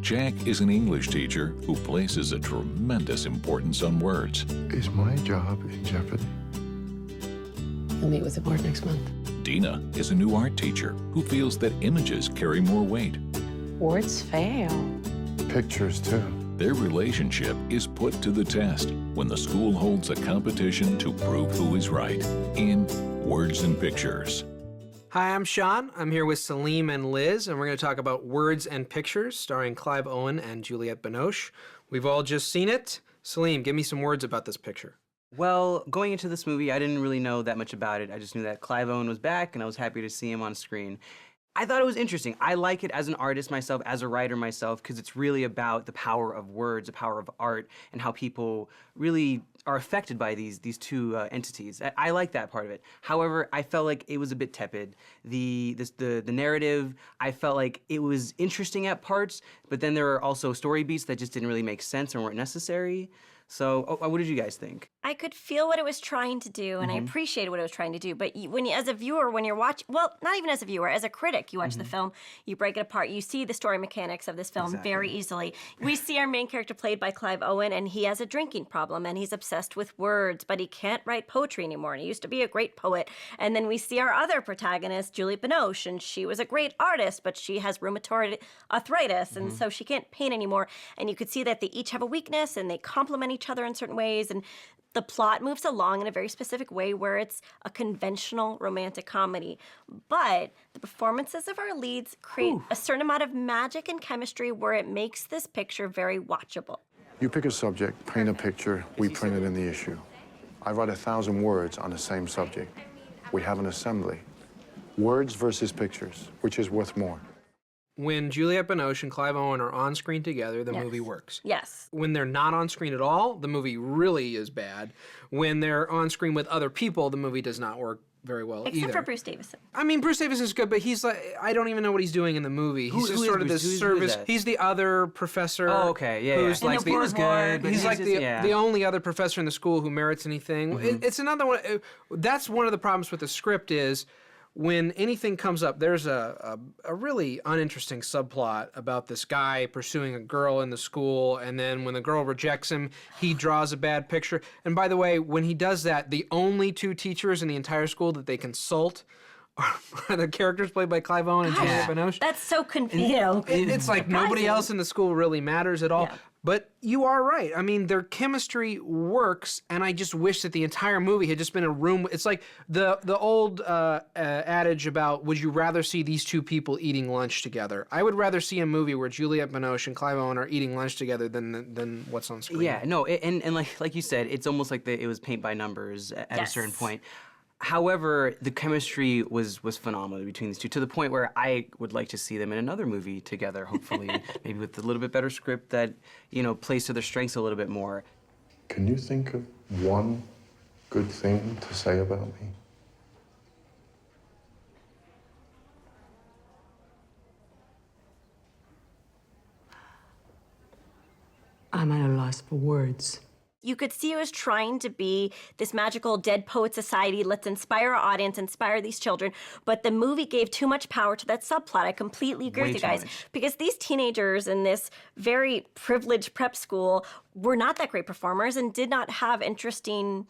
Jack is an English teacher who places a tremendous importance on words. Is my job in jeopardy? You'll meet with the board next month. Dina is a new art teacher who feels that images carry more weight. Words fail. Pictures, too. Their relationship is put to the test when the school holds a competition to prove who is right in Words and Pictures. Hi, I'm Sean. I'm here with Salim and Liz, and we're going to talk about Words and Pictures, starring Clive Owen and Juliette Binoche. We've all just seen it. Salim, give me some words about this picture. Well, going into this movie, I didn't really know that much about it. I just knew that Clive Owen was back, and I was happy to see him on screen. I thought it was interesting. I like it as an artist myself, as a writer myself, because it's really about the power of words, the power of art, and how people really are affected by these two entities. I like that part of it. However, I felt like it was a bit tepid. The narrative, I felt like it was interesting at parts, but then there are also story beats that just didn't really make sense and weren't necessary. So, what did you guys think? I could feel what it was trying to do, and I appreciated what it was trying to do. But as a viewer, when you're watching, well, not even as a viewer, as a critic, you watch the film, you break it apart, you see the story mechanics of this film very easily. We see our main character played by Clive Owen, and he has a drinking problem, and he's obsessed with words, but he can't write poetry anymore, and he used to be a great poet. And then we see our other protagonist, Juliette Binoche, and she was a great artist, but she has rheumatoid arthritis, and so she can't paint anymore. And you could see that they each have a weakness, and they complement each other in certain ways, and the plot moves along in a very specific way where it's a conventional romantic comedy. But the performances of our leads create a certain amount of magic and chemistry where it makes this picture very watchable. You pick a subject, paint a picture, we print it in the issue. I write 1,000 words on the same subject. We have an assembly. Words versus pictures, which is worth more? When Juliette Binoche and Clive Owen are on screen together, the movie works. Yes. When they're not on screen at all, the movie really is bad. When they're on screen with other people, the movie does not work very well Except for Bruce Davison. I mean, Bruce Davison's good, but he's like, I don't even know what he's doing in the movie. He's just sort of this service. He's the other professor. Oh, okay, yeah. Who's like he was good, but he's like just, the only other professor in the school who merits anything. It's another one. That's one of the problems with the script is, when anything comes up, there's a really uninteresting subplot about this guy pursuing a girl in the school, and then when the girl rejects him, he draws a bad picture. And by the way, when he does that, the only two teachers in the entire school that they consult are the characters played by Clive Owen and Juliette Binoche. That's so confusing. It's like nobody else in the school really matters at all. Yeah. But you are right. I mean, their chemistry works, and I just wish that the entire movie had just been a room. It's like the old adage about, would you rather see these two people eating lunch together? I would rather see a movie where Juliette Binoche and Clive Owen are eating lunch together than what's on screen. Yeah, no, and like you said, it's almost like it was paint by numbers at a certain point. However, the chemistry was phenomenal between these two, to the point where I would like to see them in another movie together, hopefully, maybe with a little bit better script that, plays to their strengths a little bit more. Can you think of one good thing to say about me? I'm at a loss for words. You could see it was trying to be this magical dead poet society. Let's inspire our audience, inspire these children. But the movie gave too much power to that subplot. I completely agree with you guys. Because these teenagers in this very privileged prep school were not that great performers and did not have interesting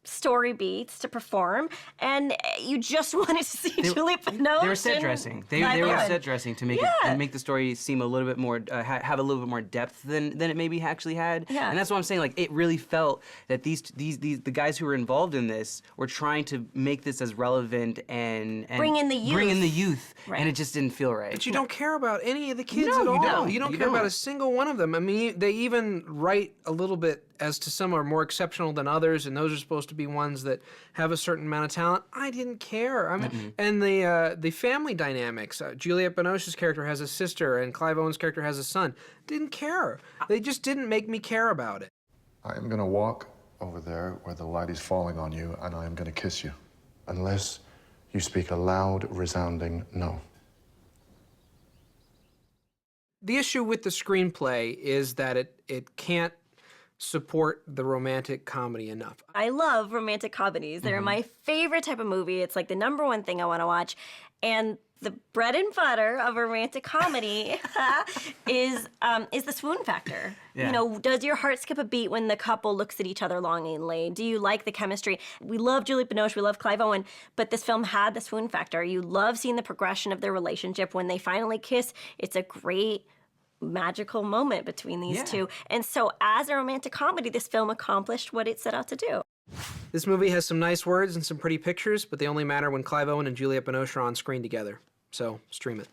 story beats to perform, and you just wanted to see Juliette Binoche. They were set dressing. They were set dressing to make it and make the story seem a little bit more have a little bit more depth than it maybe actually had. Yeah. And that's what I'm saying. Like, it really felt that the guys who were involved in this were trying to make this as relevant and bring in the youth. Right. And it just didn't feel right. But you don't care about any of the kids at all. You don't care about a single one of them. I mean, they even write a little bit as to some are more exceptional than others, and those are supposed to be ones that have a certain amount of talent. I didn't care. I mean, and the family dynamics. Juliette Binoche's character has a sister, and Clive Owen's character has a son. Didn't care. They just didn't make me care about it. I am going to walk over there where the light is falling on you, and I am going to kiss you. Unless you speak a loud, resounding no. The issue with the screenplay is that it can't support the romantic comedy enough. I love romantic comedies. They're my favorite type of movie. It's like the #1 thing I want to watch. And the bread and butter of a romantic comedy is the swoon factor. Yeah. You know, does your heart skip a beat when the couple looks at each other longingly? Do you like the chemistry? We love Juliette Binoche, we love Clive Owen, but this film had the swoon factor. You love seeing the progression of their relationship. When they finally kiss, it's a great magical moment between these two. And so as a romantic comedy, this film accomplished what it set out to do. This movie has some nice words and some pretty pictures, but they only matter when Clive Owen and Juliette Binoche are on screen together. So, stream it.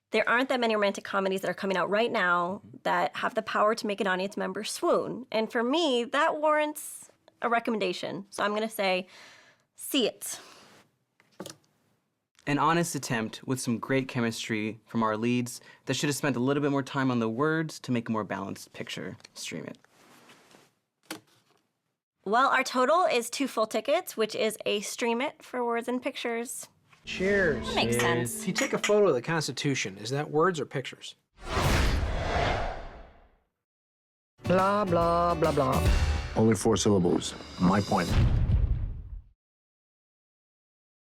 There aren't that many romantic comedies that are coming out right now that have the power to make an audience member swoon. And for me, that warrants a recommendation. So I'm going to say, see it. An honest attempt with some great chemistry from our leads that should have spent a little bit more time on the words to make a more balanced picture. Stream it. Well, our total is 2 full tickets, which is a stream it for words and pictures. Cheers. Makes sense. If you take a photo of the Constitution, is that words or pictures? Blah, blah, blah, blah. Only 4 syllables. My point.